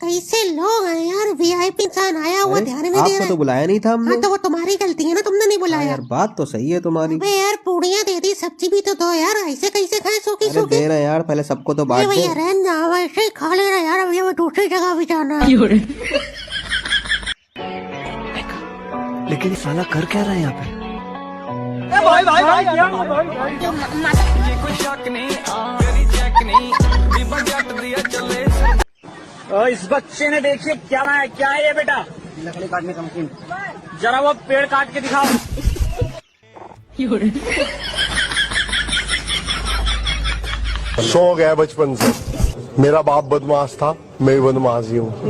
कैसे लोग हैं यार, वीआईपी इंसान आया हुआ ध्यान नहीं दे आपको रहा। तो बुलाया नहीं था हमने। हाँ तो वो तुम्हारी गलती है ना, तुमने नहीं बुलाया। यार बात तो सही है तुम्हारी। अबे यार पूड़ियाँ दे दी, सब्जी भी तो दो यार, ऐसे कैसे खाए सूखी अरे सूखी। दे रहे यार, पहले सबको तो अरे बांट दे। भैया रहने दो, ऐसे ही खा लेना यार, अभी हमें दूसरी जगह भी जाना है। लेकिन साला कर क्या रहा है यहाँ पे? भाई ये कोई शक नहीं, तेरी चेक नहीं, बीबा जट दिया चले। इस बच्चे ने देखिए क्या है ये बेटा, लकड़ी काटने का मशीन। जरा वो पेड़ काट के दिखाओ। शौक है बचपन से, मेरा बाप बदमाश था, मैं भी बदमाश ही हूँ।